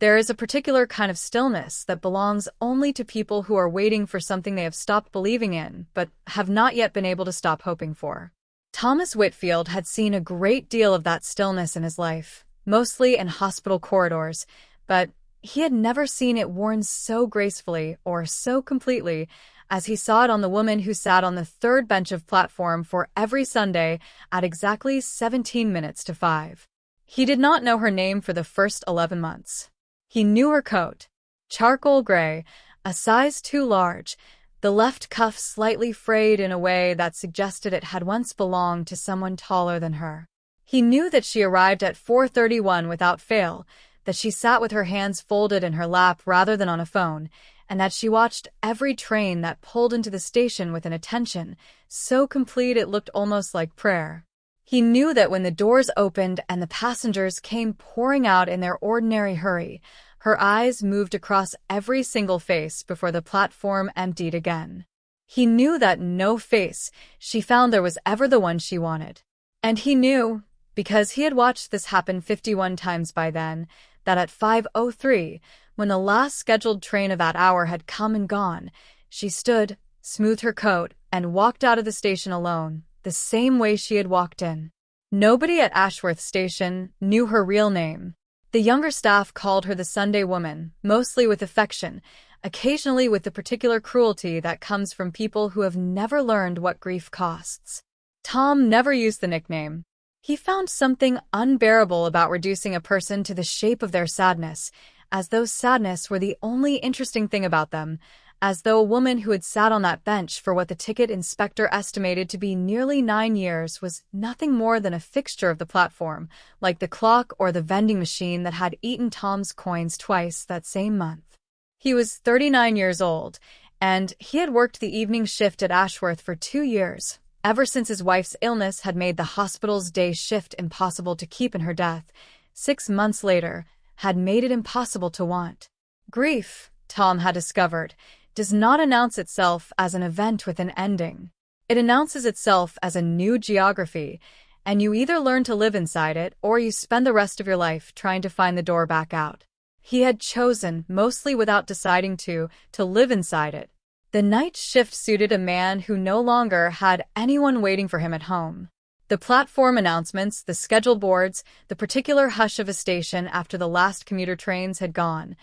There is a particular kind of stillness that belongs only to people who are waiting for something they have stopped believing in, but have not yet been able to stop hoping for. Thomas Whitfield had seen a great deal of that stillness in his life, mostly in hospital corridors, but he had never seen it worn so gracefully or so completely as he saw it on the woman who sat on the third bench of platform for every Sunday at exactly 17 minutes to 5. He did not know her name for the first 11 months. He knew her coat, charcoal gray, a size too large, the left cuff slightly frayed in a way that suggested it had once belonged to someone taller than her. He knew that she arrived at 4:31 without fail, that she sat with her hands folded in her lap rather than on a phone, and that she watched every train that pulled into the station with an attention so complete it looked almost like prayer. He knew that when the doors opened and the passengers came pouring out in their ordinary hurry, her eyes moved across every single face before the platform emptied again. He knew that no face she found there was ever the one she wanted. And he knew, because he had watched this happen 51 times by then, that at 5:03, when the last scheduled train of that hour had come and gone, she stood, smoothed her coat, and walked out of the station alone, the same way she had walked in. Nobody at Ashworth Station knew her real name. The younger staff called her the Sunday Woman, mostly with affection, occasionally with the particular cruelty that comes from people who have never learned what grief costs. Tom never used the nickname. He found something unbearable about reducing a person to the shape of their sadness, as though sadness were the only interesting thing about them, as though a woman who had sat on that bench for what the ticket inspector estimated to be nearly 9 years was nothing more than a fixture of the platform, like the clock or the vending machine that had eaten Tom's coins twice that same month. He was 39 years old, and he had worked the evening shift at Ashworth for 2 years, ever since his wife's illness had made the hospital's day shift impossible to keep in her death. 6 months later, had made it impossible to want. Grief, Tom had discovered, does not announce itself as an event with an ending. It announces itself as a new geography, and you either learn to live inside it or you spend the rest of your life trying to find the door back out. He had chosen, mostly without deciding to live inside it. The night shift suited a man who no longer had anyone waiting for him at home. The platform announcements, the schedule boards, the particular hush of a station after the last commuter trains had gone,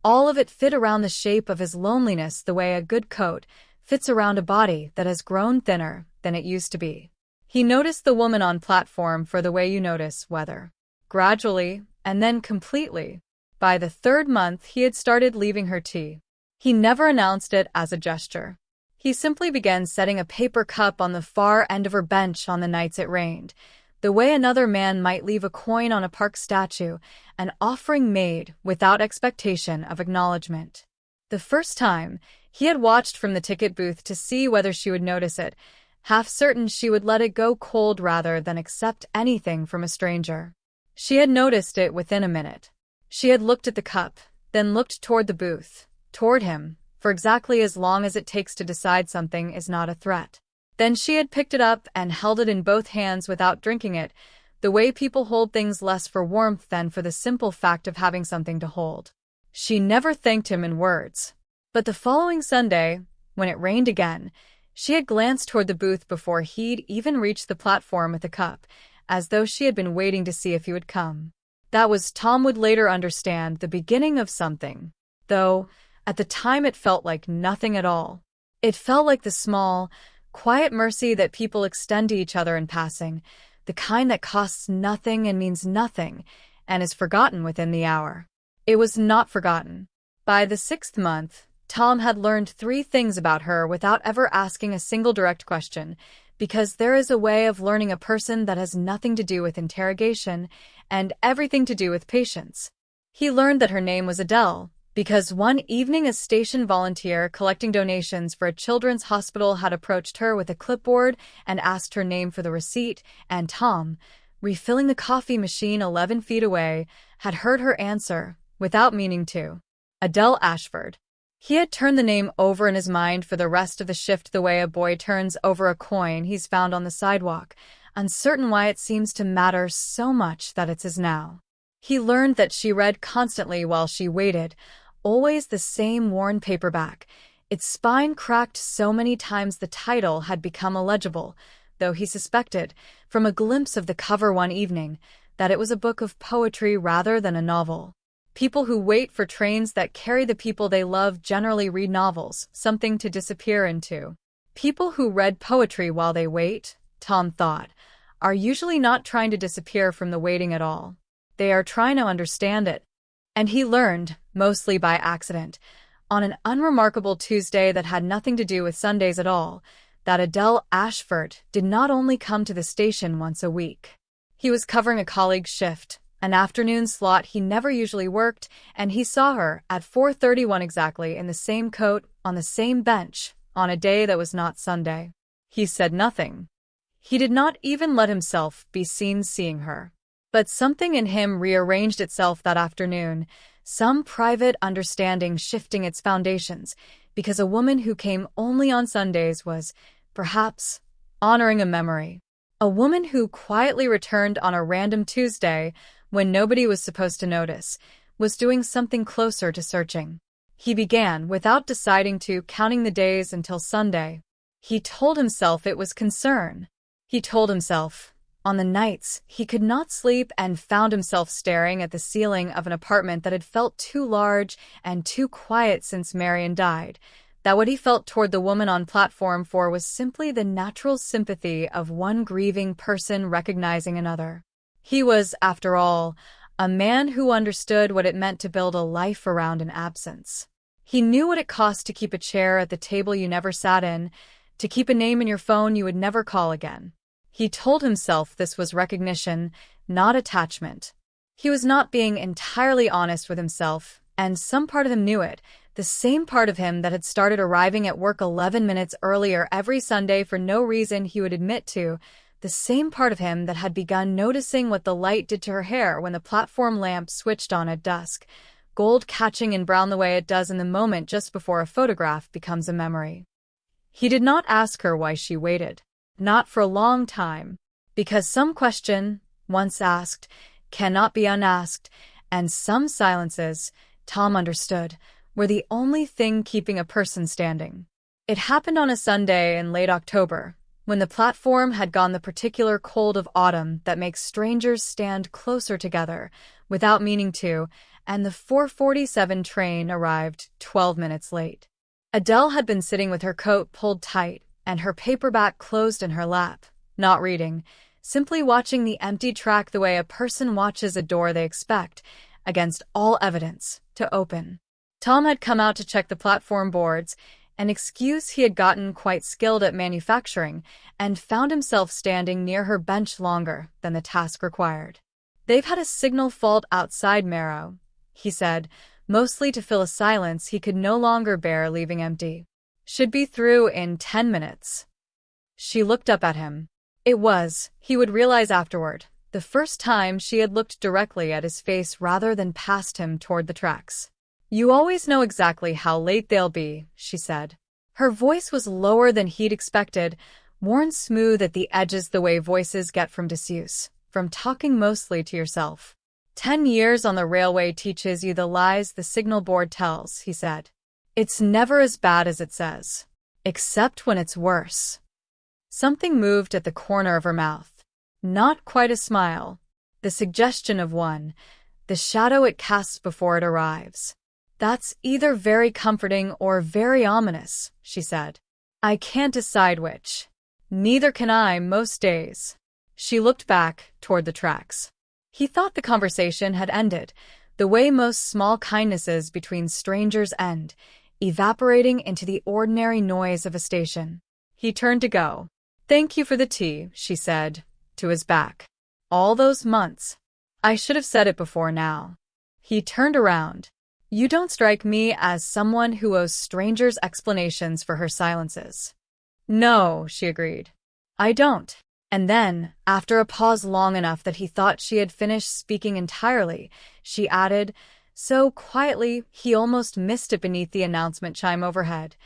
all of it fit around the shape of his loneliness the way a good coat fits around a body that has grown thinner than it used to be. He noticed the woman on platform for the way you notice weather. Gradually, and then completely. By the 3rd month, he had started leaving her tea. He never announced it as a gesture. He simply began setting a paper cup on the far end of her bench on the nights it rained, the way another man might leave a coin on a park statue, an offering made without expectation of acknowledgement. The first time, he had watched from the ticket booth to see whether she would notice it, half certain she would let it go cold rather than accept anything from a stranger. She had noticed it within a minute. She had looked at the cup, then looked toward the booth, toward him, for exactly as long as it takes to decide something is not a threat. Then she had picked it up and held it in both hands without drinking it, the way people hold things less for warmth than for the simple fact of having something to hold. She never thanked him in words. But the following Sunday, when it rained again, she had glanced toward the booth before he'd even reached the platform with the cup, as though she had been waiting to see if he would come. That was, Tom would later understand, the beginning of something, though at the time it felt like nothing at all. It felt like the small, quiet mercy that people extend to each other in passing, the kind that costs nothing and means nothing, and is forgotten within the hour. It was not forgotten. By the 6th month, Tom had learned 3 things about her without ever asking a single direct question, because there is a way of learning a person that has nothing to do with interrogation and everything to do with patience. He learned that her name was Adele, because one evening a station volunteer collecting donations for a children's hospital had approached her with a clipboard and asked her name for the receipt, and Tom, refilling the coffee machine 11 feet away, had heard her answer, without meaning to. Adele Ashford. He had turned the name over in his mind for the rest of the shift the way a boy turns over a coin he's found on the sidewalk, uncertain why it seems to matter so much that it's his now. He learned that she read constantly while she waited, always the same worn paperback. Its spine cracked so many times the title had become illegible, though he suspected, from a glimpse of the cover one evening, that it was a book of poetry rather than a novel. People who wait for trains that carry the people they love generally read novels, something to disappear into. People who read poetry while they wait, Tom thought, are usually not trying to disappear from the waiting at all. They are trying to understand it. And he learned, mostly by accident, on an unremarkable Tuesday that had nothing to do with Sundays at all, that Adele Ashford did not only come to the station once a week. He was covering a colleague's shift, an afternoon slot he never usually worked, and he saw her at 4:31 exactly in the same coat, on the same bench, on a day that was not Sunday. He said nothing. He did not even let himself be seen seeing her. But something in him rearranged itself that afternoon, some private understanding shifting its foundations, because a woman who came only on Sundays was, perhaps, honoring a memory. A woman who quietly returned on a random Tuesday, when nobody was supposed to notice, was doing something closer to searching. He began, without deciding to, counting the days until Sunday. He told himself it was concern. He told himself, on the nights he could not sleep and found himself staring at the ceiling of an apartment that had felt too large and too quiet since Marion died, that what he felt toward the woman on platform 4 was simply the natural sympathy of one grieving person recognizing another. He was, after all, a man who understood what it meant to build a life around an absence. He knew what it cost to keep a chair at the table you never sat in, to keep a name in your phone you would never call again. He told himself this was recognition, not attachment. He was not being entirely honest with himself, and some part of him knew it, the same part of him that had started arriving at work 11 minutes earlier every Sunday for no reason he would admit to, the same part of him that had begun noticing what the light did to her hair when the platform lamp switched on at dusk, gold catching in brown the way it does in the moment just before a photograph becomes a memory. He did not ask her why she waited. Not for a long time, because some question, once asked, cannot be unasked, and some silences, Tom understood, were the only thing keeping a person standing. It happened on a Sunday in late October, when the platform had gone the particular cold of autumn that makes strangers stand closer together, without meaning to, and the 4:47 train arrived 12 minutes late. Adele had been sitting with her coat pulled tight, and her paperback closed in her lap, not reading, simply watching the empty track the way a person watches a door they expect, against all evidence, to open. Tom had come out to check the platform boards, an excuse he had gotten quite skilled at manufacturing, and found himself standing near her bench longer than the task required. "They've had a signal fault outside Marrow," he said, mostly to fill a silence he could no longer bear leaving empty. "Should be through in 10 minutes. She looked up at him. It was, he would realize afterward, the first time she had looked directly at his face rather than past him toward the tracks. "You always know exactly how late they'll be," she said. Her voice was lower than he'd expected, worn smooth at the edges the way voices get from disuse, from talking mostly to yourself. 10 years on the railway teaches you the lies the signal board tells," he said. "It's never as bad as it says. Except when it's worse." Something moved at the corner of her mouth. Not quite a smile. The suggestion of one. The shadow it casts before it arrives. "That's either very comforting or very ominous," she said. "I can't decide which. Neither can I most days." She looked back, toward the tracks. He thought the conversation had ended, the way most small kindnesses between strangers end, evaporating into the ordinary noise of a station. He turned to go. "Thank you for the tea," she said, to his back. "All those months. I should have said it before now." He turned around. "You don't strike me as someone who owes strangers explanations for her silences." "No," she agreed. "I don't." And then, after a pause long enough that he thought she had finished speaking entirely, she added, so quietly he almost missed it beneath the announcement chime overhead,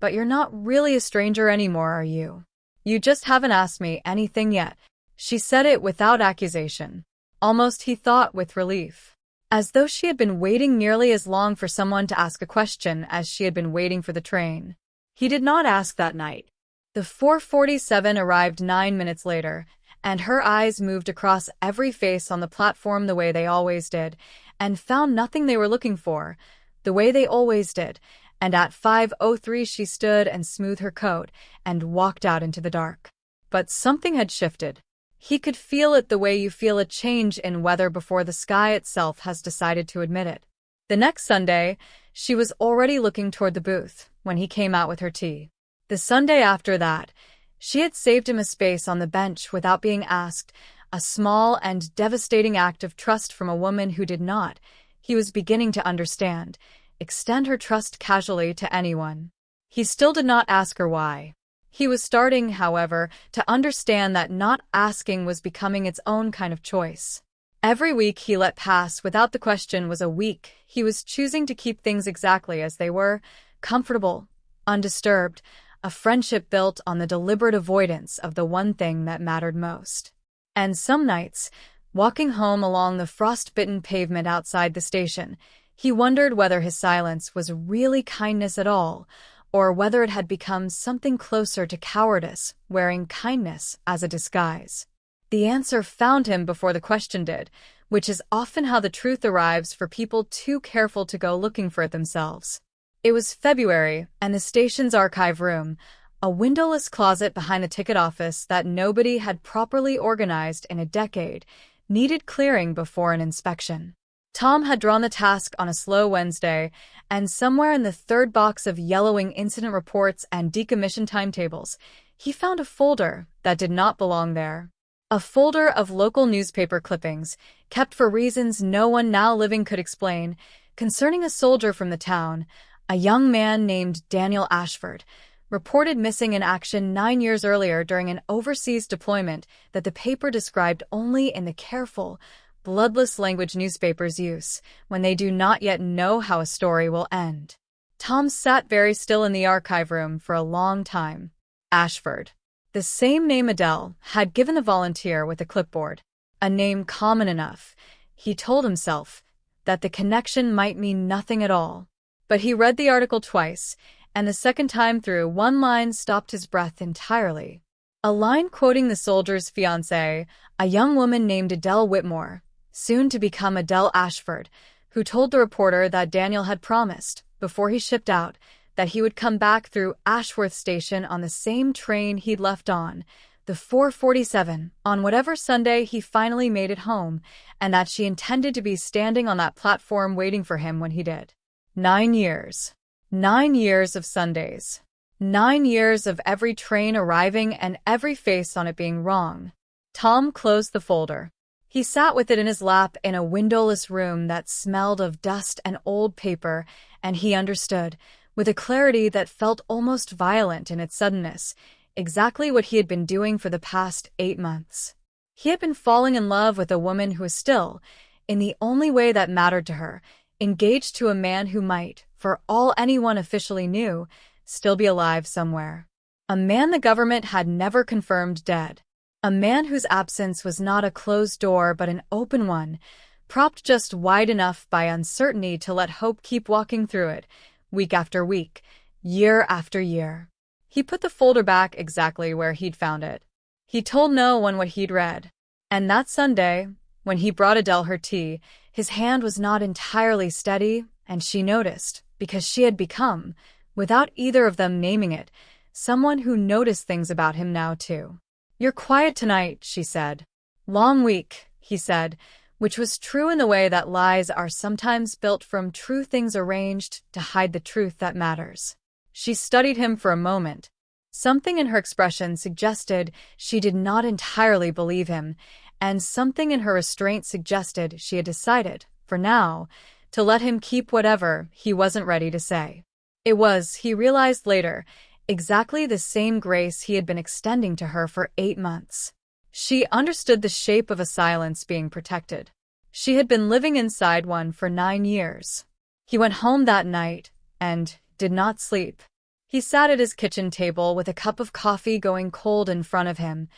"But you're not really a stranger anymore, are you? You just haven't asked me anything yet." She said it without accusation. almost he thought with relief. As though she had been waiting nearly as long for someone to ask a question as she had been waiting for the train. He did not ask that night. The 4:47 arrived 9 minutes later, and her eyes moved across every face on the platform the way they always did, and found nothing they were looking for, the way they always did, and at 5:03 she stood and smoothed her coat and walked out into the dark. But something had shifted. He could feel it the way you feel a change in weather before the sky itself has decided to admit it. The next Sunday, she was already looking toward the booth when he came out with her tea. The Sunday after that, she had saved him a space on the bench without being asked, a small and devastating act of trust from a woman who did not, he was beginning to understand, extend her trust casually to anyone. He still did not ask her why. He was starting, however, to understand that not asking was becoming its own kind of choice. Every week he let pass without the question was a week he was choosing to keep things exactly as they were, comfortable, undisturbed, a friendship built on the deliberate avoidance of the one thing that mattered most. And some nights, walking home along the frost-bitten pavement outside the station, he wondered whether his silence was really kindness at all, or whether it had become something closer to cowardice, wearing kindness as a disguise. The answer found him before the question did, which is often how the truth arrives for people too careful to go looking for it themselves. It was February, and the station's archive room, a windowless closet behind the ticket office that nobody had properly organized in a decade, needed clearing before an inspection. Tom had drawn the task on a slow Wednesday, and somewhere in the third box of yellowing incident reports and decommission timetables, he found a folder that did not belong there. A folder of local newspaper clippings, kept for reasons no one now living could explain, concerning a soldier from the town, a young man named Daniel Ashford, reported missing in action 9 years earlier during an overseas deployment that the paper described only in the careful, bloodless language newspapers use when they do not yet know how a story will end. Tom sat very still in the archive room for a long time. Ashford. The same name Adele had given the volunteer with a clipboard. A name common enough, he told himself, that the connection might mean nothing at all. But he read the article twice, and the second time through one line stopped his breath entirely. A line quoting the soldier's fiancée, a young woman named Adele Whitmore, soon to become Adele Ashford, who told the reporter that Daniel had promised, before he shipped out, that he would come back through Ashworth Station on the same train he'd left on, the 4:47, on whatever Sunday he finally made it home, and that she intended to be standing on that platform waiting for him when he did. 9 years. 9 years of Sundays. 9 years of every train arriving and every face on it being wrong. Tom closed the folder. He sat with it in his lap in a windowless room that smelled of dust and old paper, and he understood, with a clarity that felt almost violent in its suddenness, exactly what he had been doing for the past 8 months. He had been falling in love with a woman who was still, in the only way that mattered to her, engaged to a man who might, for all anyone officially knew, still be alive somewhere. A man the government had never confirmed dead. A man whose absence was not a closed door but an open one, propped just wide enough by uncertainty to let hope keep walking through it, week after week, year after year. He put the folder back exactly where he'd found it. He told no one what he'd read. And that Sunday, when he brought Adele her tea, his hand was not entirely steady, and she noticed, because she had become, without either of them naming it, someone who noticed things about him now too. "You're quiet tonight," she said. "Long week," he said, which was true in the way that lies are sometimes built from true things arranged to hide the truth that matters. She studied him for a moment. Something in her expression suggested she did not entirely believe him, and something in her restraint suggested she had decided, for now, to let him keep whatever he wasn't ready to say. It was, he realized later, exactly the same grace he had been extending to her for 8 months. She understood the shape of a silence being protected. She had been living inside one for 9 years. He went home that night and did not sleep. He sat at his kitchen table with a cup of coffee going cold in front of him,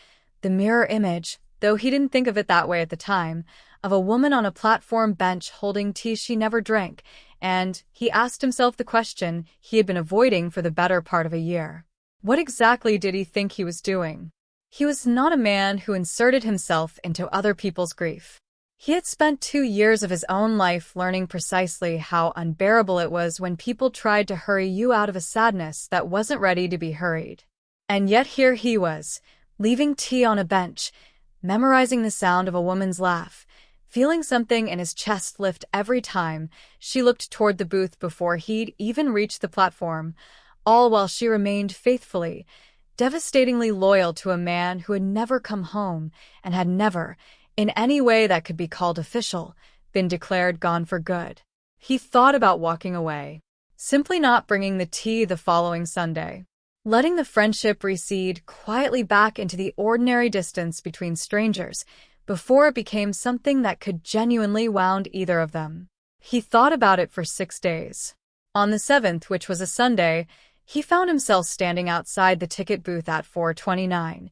the mirror image, though he didn't think of it that way at the time, of a woman on a platform bench holding tea she never drank, and he asked himself the question he had been avoiding for the better part of a year. What exactly did he think he was doing? He was not a man who inserted himself into other people's grief. He had spent 2 years of his own life learning precisely how unbearable it was when people tried to hurry you out of a sadness that wasn't ready to be hurried. And yet here he was, leaving tea on a bench, memorizing the sound of a woman's laugh, feeling something in his chest lift every time she looked toward the booth before he'd even reached the platform, all while she remained faithfully, devastatingly loyal to a man who had never come home and had never, in any way that could be called official, been declared gone for good. He thought about walking away, simply not bringing the tea the following Sunday, letting the friendship recede quietly back into the ordinary distance between strangers before it became something that could genuinely wound either of them. He thought about it for 6 days. On the 7th, which was a Sunday, he found himself standing outside the ticket booth at 4:29,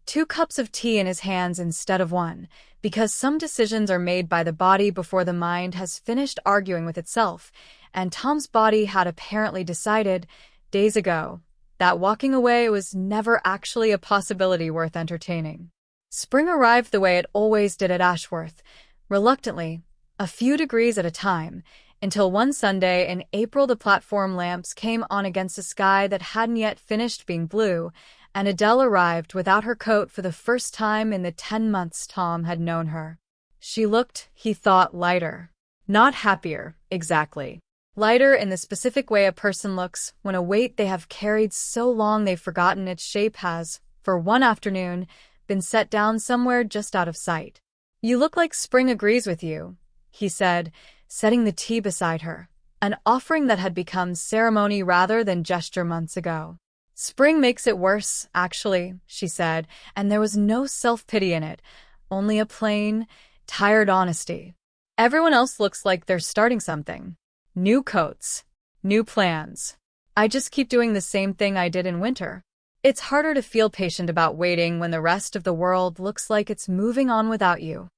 2 cups of tea in his hands instead of one, because some decisions are made by the body before the mind has finished arguing with itself, and Tom's body had apparently decided, days ago, that walking away was never actually a possibility worth entertaining. Spring arrived the way it always did at Ashworth, reluctantly, a few degrees at a time, until one Sunday in April the platform lamps came on against a sky that hadn't yet finished being blue, and Adele arrived without her coat for the first time in the 10 months Tom had known her. She looked, he thought, lighter. Not happier, exactly. Lighter in the specific way a person looks when a weight they have carried so long they've forgotten its shape has, for one afternoon, been set down somewhere just out of sight. "You look like spring agrees with you," he said, setting the tea beside her, an offering that had become ceremony rather than gesture months ago. "Spring makes it worse, actually," she said, and there was no self-pity in it, only a plain, tired honesty. "Everyone else looks like they're starting something. New coats, new plans. I just keep doing the same thing I did in winter. It's harder to feel patient about waiting when the rest of the world looks like it's moving on without you."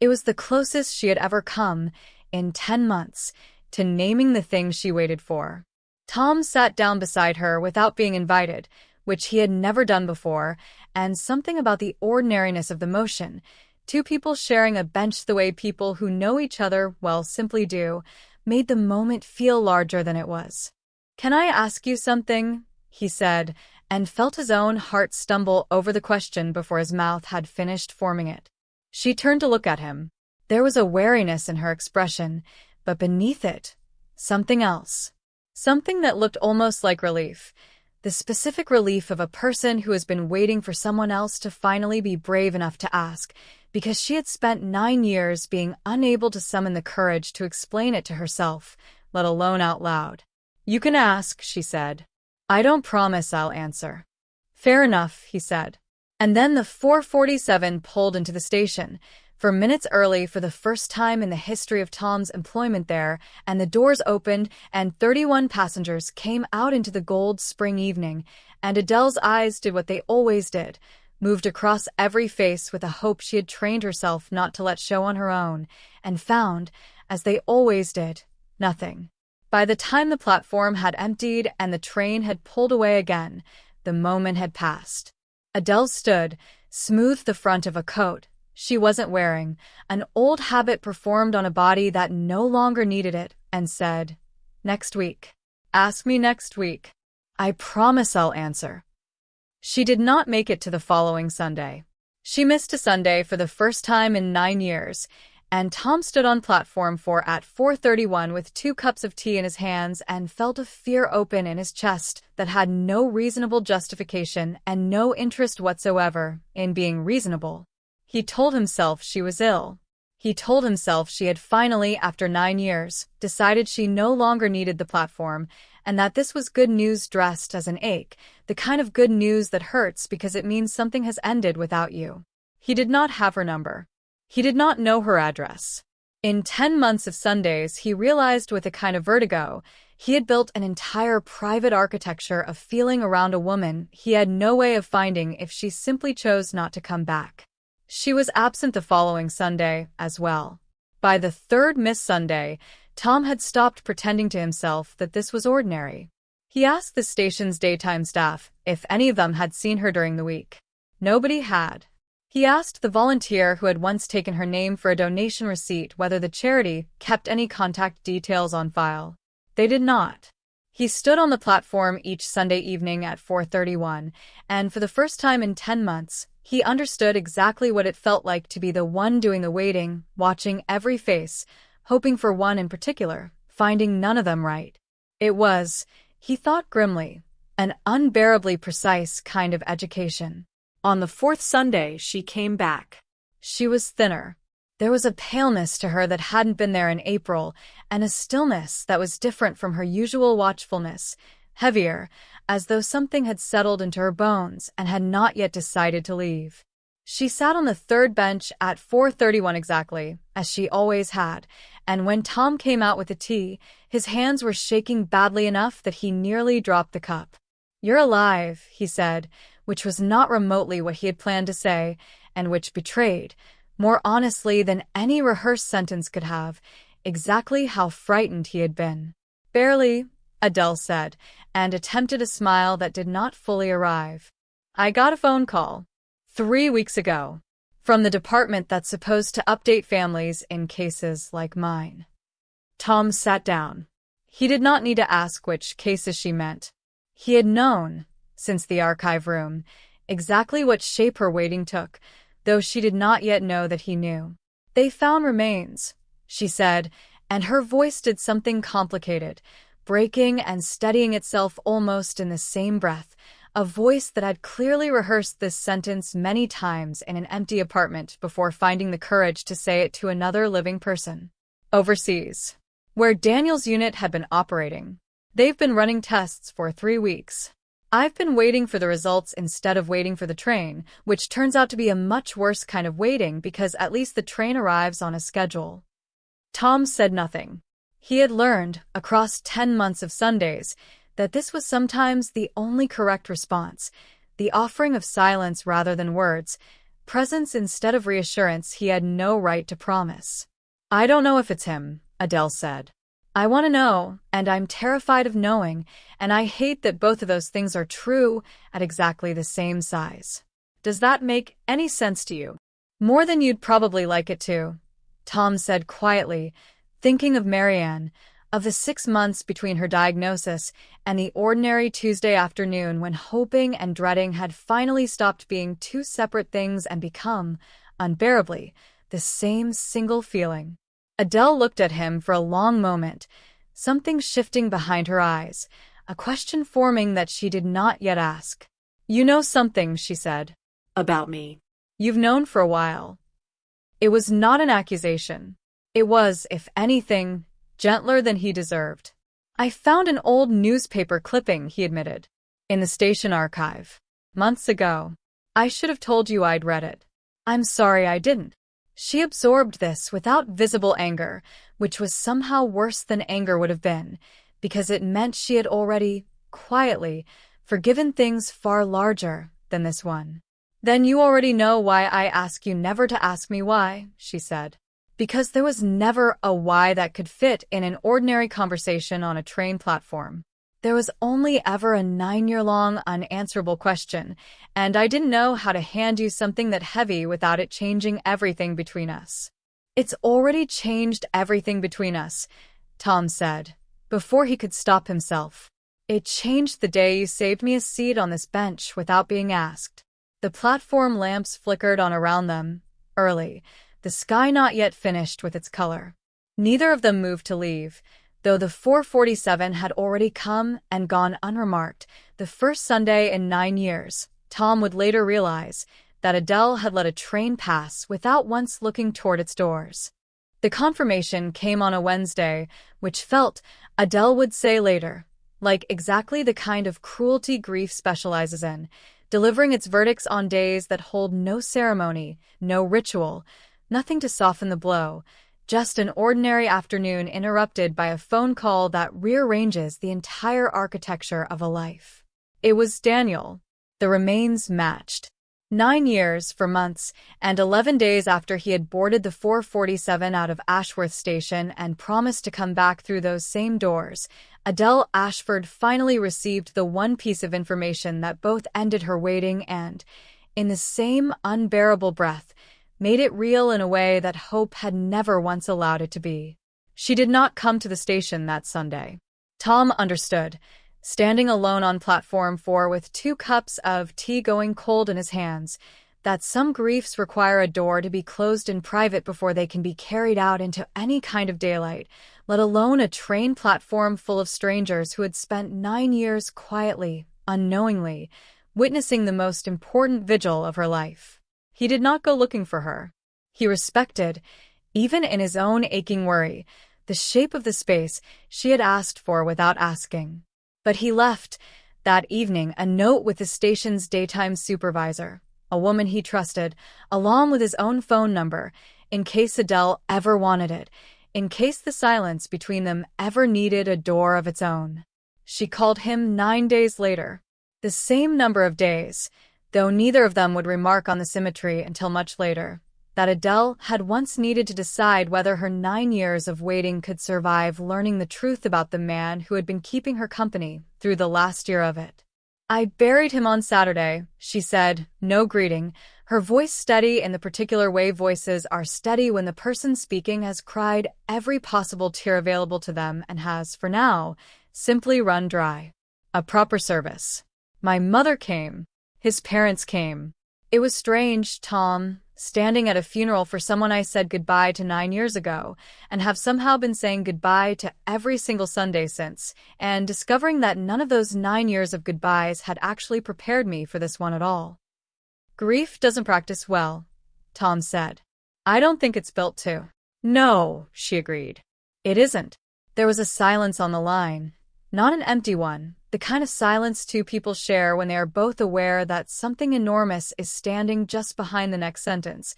It was the closest she had ever come, in 10 months, to naming the thing she waited for. Tom sat down beside her without being invited, which he had never done before, and something about the ordinariness of the motion, 2 people sharing a bench the way people who know each other well simply do, made the moment feel larger than it was. "Can I ask you something?" he said, and felt his own heart stumble over the question before his mouth had finished forming it. She turned to look at him. There was a wariness in her expression, but beneath it, something else. Something that looked almost like relief. The specific relief of a person who has been waiting for someone else to finally be brave enough to ask, because she had spent 9 years being unable to summon the courage to explain it to herself, let alone out loud. "You can ask," she said. "I don't promise I'll answer." "Fair enough," he said. And then the 4:47 pulled into the station, for minutes early for the first time in the history of Tom's employment there, and the doors opened and 31 passengers came out into the gold spring evening, and Adele's eyes did what they always did, moved across every face with a hope she had trained herself not to let show on her own, and found, as they always did, nothing. By the time the platform had emptied and the train had pulled away again, the moment had passed. Adele stood, smoothed the front of a coat she wasn't wearing, an old habit performed on a body that no longer needed it, and said, "Next week. Ask me next week. I promise I'll answer." She did not make it to the following Sunday. She missed a Sunday for the first time in 9 years, and Tom stood on platform 4 at 4:31 with 2 cups of tea in his hands and felt a fear open in his chest that had no reasonable justification and no interest whatsoever in being reasonable. He told himself she was ill. He told himself she had finally, after 9 years, decided she no longer needed the platform, and that this was good news dressed as an ache, the kind of good news that hurts because it means something has ended without you. He did not have her number. He did not know her address. In 10 months of Sundays, he realized with a kind of vertigo, he had built an entire private architecture of feeling around a woman he had no way of finding if she simply chose not to come back. She was absent the following Sunday, as well. By the third missed Sunday, Tom had stopped pretending to himself that this was ordinary. He asked the station's daytime staff if any of them had seen her during the week. Nobody had. He asked the volunteer who had once taken her name for a donation receipt whether the charity kept any contact details on file. They did not. He stood on the platform each Sunday evening at 4:31, and for the first time in 10 months, he understood exactly what it felt like to be the one doing the waiting, watching every face, hoping for one in particular, finding none of them right. It was, he thought grimly, an unbearably precise kind of education. On the fourth Sunday, she came back. She was thinner. There was a paleness to her that hadn't been there in April, and a stillness that was different from her usual watchfulness, heavier, as though something had settled into her bones and had not yet decided to leave. She sat on the third bench at 4:31 exactly, as she always had, and when Tom came out with the tea, his hands were shaking badly enough that he nearly dropped the cup. "You're alive," he said, which was not remotely what he had planned to say, and which betrayed, more honestly than any rehearsed sentence could have, exactly how frightened he had been. "Barely," Adele said, and attempted a smile that did not fully arrive. "I got a phone call 3 weeks ago from the department that's supposed to update families in cases like mine." Tom sat down. He did not need to ask which cases she meant. He had known, since the archive room, exactly what shape her waiting took, though she did not yet know that he knew. "They found remains," she said, and her voice did something complicated, breaking and steadying itself almost in the same breath, a voice that had clearly rehearsed this sentence many times in an empty apartment before finding the courage to say it to another living person. "Overseas, where Daniel's unit had been operating. They've been running tests for 3 weeks. I've been waiting for the results instead of waiting for the train, which turns out to be a much worse kind of waiting because at least the train arrives on a schedule." Tom said nothing. He had learned, across 10 months of Sundays, that this was sometimes the only correct response, the offering of silence rather than words, presence instead of reassurance he had no right to promise. "I don't know if it's him," Adele said. "I want to know, and I'm terrified of knowing, and I hate that both of those things are true at exactly the same size. Does that make any sense to you?" "More than you'd probably like it to," Tom said quietly, thinking of Marianne, of the 6 months between her diagnosis and the ordinary Tuesday afternoon when hoping and dreading had finally stopped being two separate things and become, unbearably, the same single feeling. Adele looked at him for a long moment, something shifting behind her eyes, a question forming that she did not yet ask. "You know something," she said. "About me. You've known for a while." It was not an accusation. It was, if anything, gentler than he deserved. "I found an old newspaper clipping," he admitted, "in the station archive. Months ago. I should have told you I'd read it. I'm sorry I didn't." She absorbed this without visible anger, which was somehow worse than anger would have been, because it meant she had already, quietly, forgiven things far larger than this one. "Then you already know why I ask you never to ask me why," she said. "Because there was never a why that could fit in an ordinary conversation on a train platform. There was only ever a 9-year-long unanswerable question, and I didn't know how to hand you something that heavy without it changing everything between us." "It's already changed everything between us," Tom said, before he could stop himself. "It changed the day you saved me a seat on this bench without being asked." The platform lamps flickered on around them, early, the sky not yet finished with its color. Neither of them moved to leave, though the 4:47 had already come and gone unremarked, the first Sunday in 9 years. Tom would later realize that Adele had let a train pass without once looking toward its doors. The confirmation came on a Wednesday, which felt, Adele would say later, like exactly the kind of cruelty grief specializes in, delivering its verdicts on days that hold no ceremony, no ritual, nothing to soften the blow, just an ordinary afternoon interrupted by a phone call that rearranges the entire architecture of a life. It was Daniel. The remains matched. 9 years, for months, and 11 days after he had boarded the 447 out of Ashworth Station and promised to come back through those same doors, Adele Ashford finally received the one piece of information that both ended her waiting and, in the same unbearable breath, made it real in a way that hope had never once allowed it to be. She did not come to the station that Sunday. Tom understood, standing alone on platform 4 with 2 cups of tea going cold in his hands, that some griefs require a door to be closed in private before they can be carried out into any kind of daylight, let alone a train platform full of strangers who had spent 9 years quietly, unknowingly, witnessing the most important vigil of her life. He did not go looking for her. He respected, even in his own aching worry, the shape of the space she had asked for without asking. But he left, that evening, a note with the station's daytime supervisor, a woman he trusted, along with his own phone number, in case Adele ever wanted it, in case the silence between them ever needed a door of its own. She called him 9 days later. The same number of days, though neither of them would remark on the symmetry until much later, that Adele had once needed to decide whether her 9 years of waiting could survive learning the truth about the man who had been keeping her company through the last year of it. "I buried him on Saturday," she said, no greeting, her voice steady in the particular way voices are steady when the person speaking has cried every possible tear available to them and has, for now, simply run dry. A proper service. My mother came. His parents came. It was strange, Tom, standing at a funeral for someone I said goodbye to 9 years ago, and have somehow been saying goodbye to every single Sunday since, and discovering that none of those 9 years of goodbyes had actually prepared me for this one at all. Grief doesn't practice well, Tom said. I don't think it's built to. No, she agreed. It isn't. There was a silence on the line, not an empty one, the kind of silence two people share when they are both aware that something enormous is standing just behind the next sentence,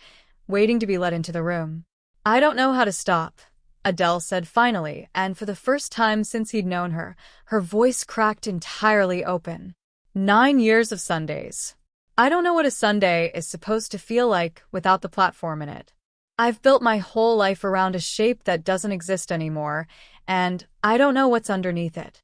waiting to be let into the room. I don't know how to stop, Adele said finally, and for the first time since he'd known her, her voice cracked entirely open. 9 years of Sundays. I don't know what a Sunday is supposed to feel like without the platform in it. I've built my whole life around a shape that doesn't exist anymore, and I don't know what's underneath it.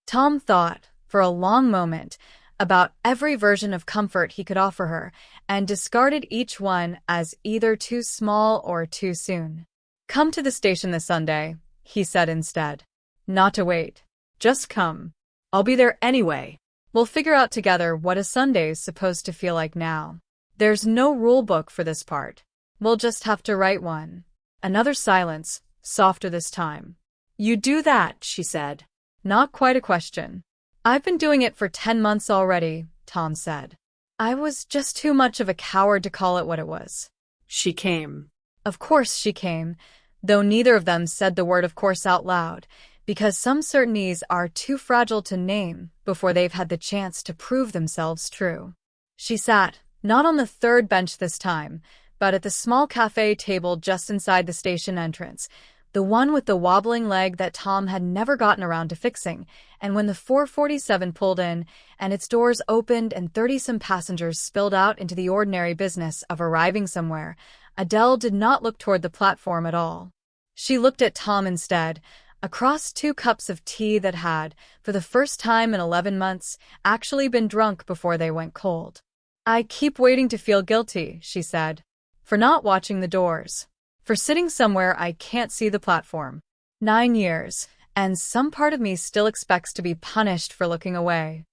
Tom thought, for a long moment, about every version of comfort he could offer her, and discarded each one as either too small or too soon. Come to the station this Sunday, he said instead. Not to wait. Just come. I'll be there anyway. We'll figure out together what a Sunday's supposed to feel like now. There's no rule book for this part. We'll just have to write one. Another silence, softer this time. You do that, she said. Not quite a question. I've been doing it for 10 months already, Tom said. I was just too much of a coward to call it what it was. She came. Of course she came, though neither of them said the word of course out loud, because some certainties are too fragile to name before they've had the chance to prove themselves true. She sat, not on the third bench this time, but at the small cafe table just inside the station entrance, the one with the wobbling leg that Tom had never gotten around to fixing, and when the 447 pulled in, and its doors opened and 30-some passengers spilled out into the ordinary business of arriving somewhere, Adele did not look toward the platform at all. She looked at Tom instead, across 2 cups of tea that had, for the first time in 11 months, actually been drunk before they went cold. I keep waiting to feel guilty, she said, for not watching the doors. For sitting somewhere I can't see the platform. 9 years, and some part of me still expects to be punished for looking away.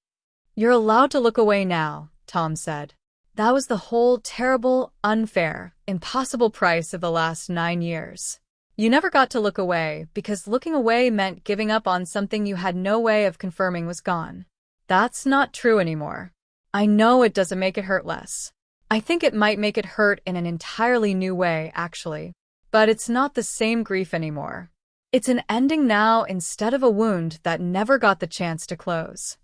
You're allowed to look away now, Tom said. That was the whole terrible, unfair, impossible price of the last 9 years. You never got to look away because looking away meant giving up on something you had no way of confirming was gone. That's not true anymore. I know it doesn't make it hurt less. I think it might make it hurt in an entirely new way, actually. But it's not the same grief anymore. It's an ending now instead of a wound that never got the chance to close.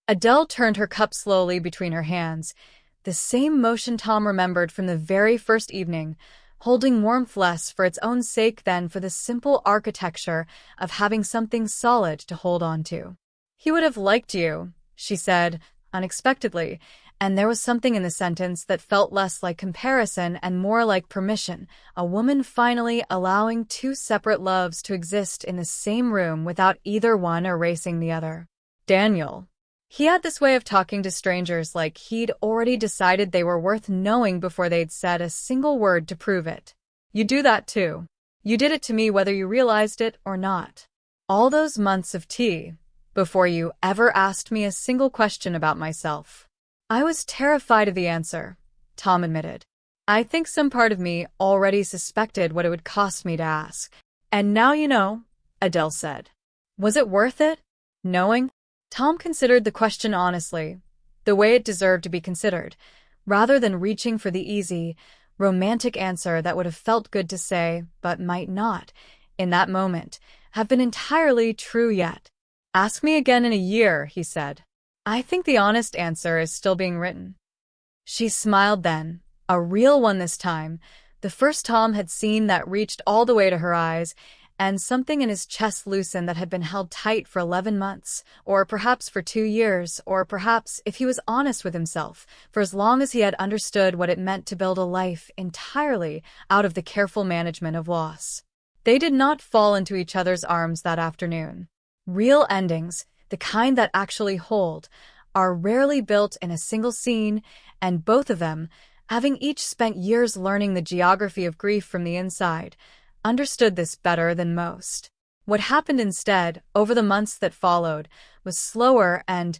Adele turned her cup slowly between her hands, the same motion Tom remembered from the very first evening, holding warmth less for its own sake than for the simple architecture of having something solid to hold on to. He would have liked you, she said, unexpectedly, And there was something in the sentence that felt less like comparison and more like permission, a woman finally allowing two separate loves to exist in the same room without either one erasing the other. Daniel. He had this way of talking to strangers like he'd already decided they were worth knowing before they'd said a single word to prove it. You do that too. You did it to me whether you realized it or not. All those months of tea, before you ever asked me a single question about myself. I was terrified of the answer, Tom admitted. I think some part of me already suspected what it would cost me to ask. And now you know, Adele said. Was it worth it? Knowing? Tom considered the question honestly, the way it deserved to be considered, rather than reaching for the easy, romantic answer that would have felt good to say, but might not, in that moment, have been entirely true yet. Ask me again in a year, he said. I think the honest answer is still being written. She smiled then, a real one this time, the first Tom had seen that reached all the way to her eyes, and something in his chest loosened that had been held tight for 11 months, or perhaps for 2 years, or perhaps, if he was honest with himself, for as long as he had understood what it meant to build a life entirely out of the careful management of loss. They did not fall into each other's arms that afternoon. Real endings, the kind that actually hold, are rarely built in a single scene, and both of them, having each spent years learning the geography of grief from the inside, understood this better than most. What happened instead, over the months that followed, was slower and,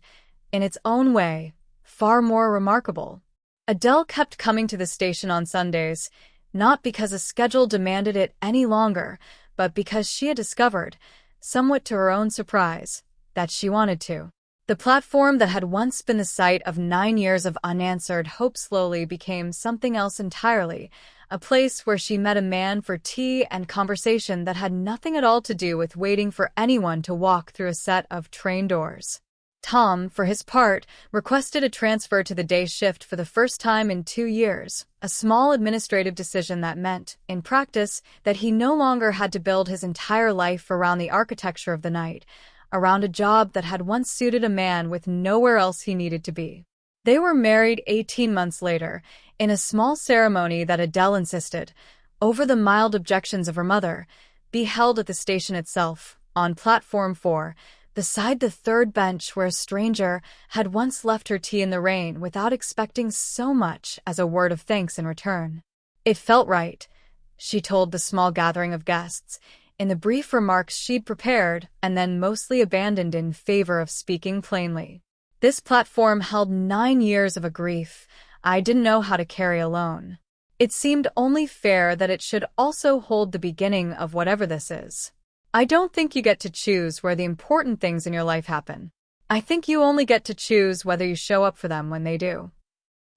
in its own way, far more remarkable. Adele kept coming to the station on Sundays, not because a schedule demanded it any longer, but because she had discovered, somewhat to her own surprise, that she wanted to. The platform that had once been the site of 9 years of unanswered hope slowly became something else entirely, a place where she met a man for tea and conversation that had nothing at all to do with waiting for anyone to walk through a set of train doors. Tom, for his part, requested a transfer to the day shift for the first time in 2 years, a small administrative decision that meant, in practice, that he no longer had to build his entire life around the architecture of the night, around a job that had once suited a man with nowhere else he needed to be. They were married 18 months later, in a small ceremony that Adele insisted, over the mild objections of her mother, be held at the station itself, on Platform 4, beside the third bench where a stranger had once left her tea in the rain without expecting so much as a word of thanks in return. It felt right, she told the small gathering of guests, in the brief remarks she'd prepared and then mostly abandoned in favor of speaking plainly. This platform held 9 years of a grief I didn't know how to carry alone. It seemed only fair that it should also hold the beginning of whatever this is. I don't think you get to choose where the important things in your life happen. I think you only get to choose whether you show up for them when they do.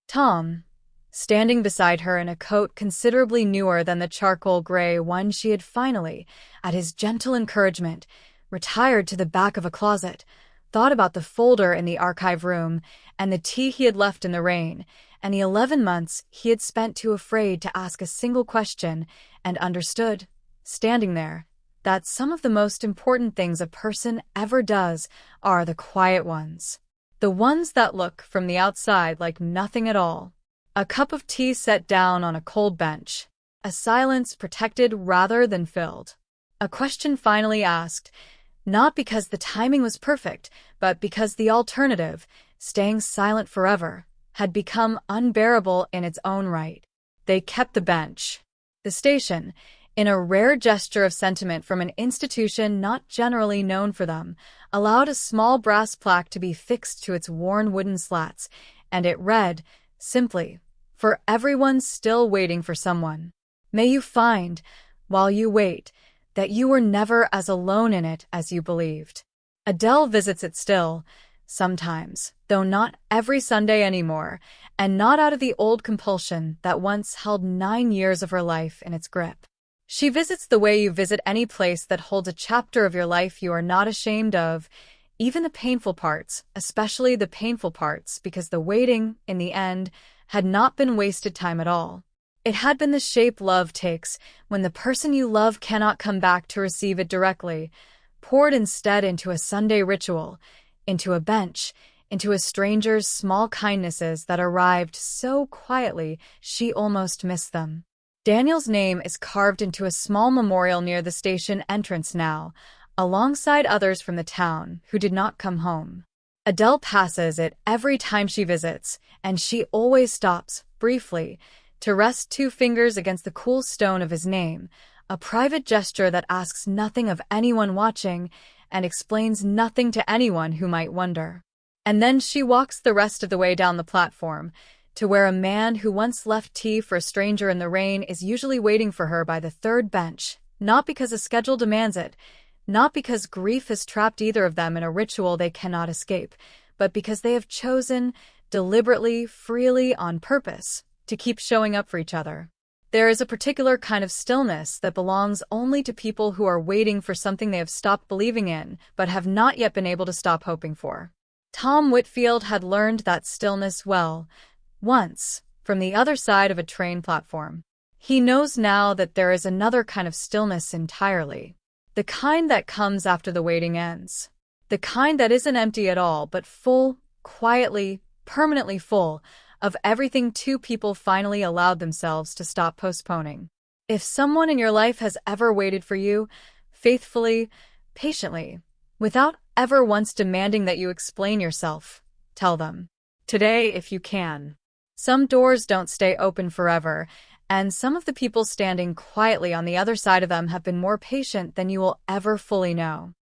Tom, standing beside her in a coat considerably newer than the charcoal gray one she had finally, at his gentle encouragement, retired to the back of a closet, thought about the folder in the archive room and the tea he had left in the rain, and the 11 months he had spent too afraid to ask a single question, and understood, standing there, that some of the most important things a person ever does are the quiet ones. The ones that look from the outside like nothing at all. A cup of tea set down on a cold bench. A silence protected rather than filled. A question finally asked, not because the timing was perfect, but because the alternative, staying silent forever, had become unbearable in its own right. They kept the bench. The station, in a rare gesture of sentiment from an institution not generally known for them, allowed a small brass plaque to be fixed to its worn wooden slats, and it read, simply, for everyone still waiting for someone. May you find, while you wait, that you were never as alone in it as you believed. Adele visits it still, sometimes, though not every Sunday anymore, and not out of the old compulsion that once held 9 years of her life in its grip. She visits the way you visit any place that holds a chapter of your life you are not ashamed of, even the painful parts, especially the painful parts, because the waiting, in the end, had not been wasted time at all. It had been the shape love takes when the person you love cannot come back to receive it directly, poured instead into a Sunday ritual, into a bench, into a stranger's small kindnesses that arrived so quietly she almost missed them. Daniel's name is carved into a small memorial near the station entrance now, alongside others from the town who did not come home. Adele passes it every time she visits, and she always stops, briefly, to rest 2 fingers against the cool stone of his name, a private gesture that asks nothing of anyone watching and explains nothing to anyone who might wonder. And then she walks the rest of the way down the platform, to where a man who once left tea for a stranger in the rain is usually waiting for her by the 3rd bench, not because a schedule demands it, not because grief has trapped either of them in a ritual they cannot escape, but because they have chosen, deliberately, freely, on purpose, to keep showing up for each other. There is a particular kind of stillness that belongs only to people who are waiting for something they have stopped believing in, but have not yet been able to stop hoping for. Tom Whitfield had learned that stillness well, once, from the other side of a train platform. He knows now that there is another kind of stillness entirely. The kind that comes after the waiting ends. The kind that isn't empty at all, but full, quietly, permanently full, of everything 2 people finally allowed themselves to stop postponing. If someone in your life has ever waited for you, faithfully, patiently, without ever once demanding that you explain yourself, tell them. Today, if you can. Some doors don't stay open forever, and some of the people standing quietly on the other side of them have been more patient than you will ever fully know.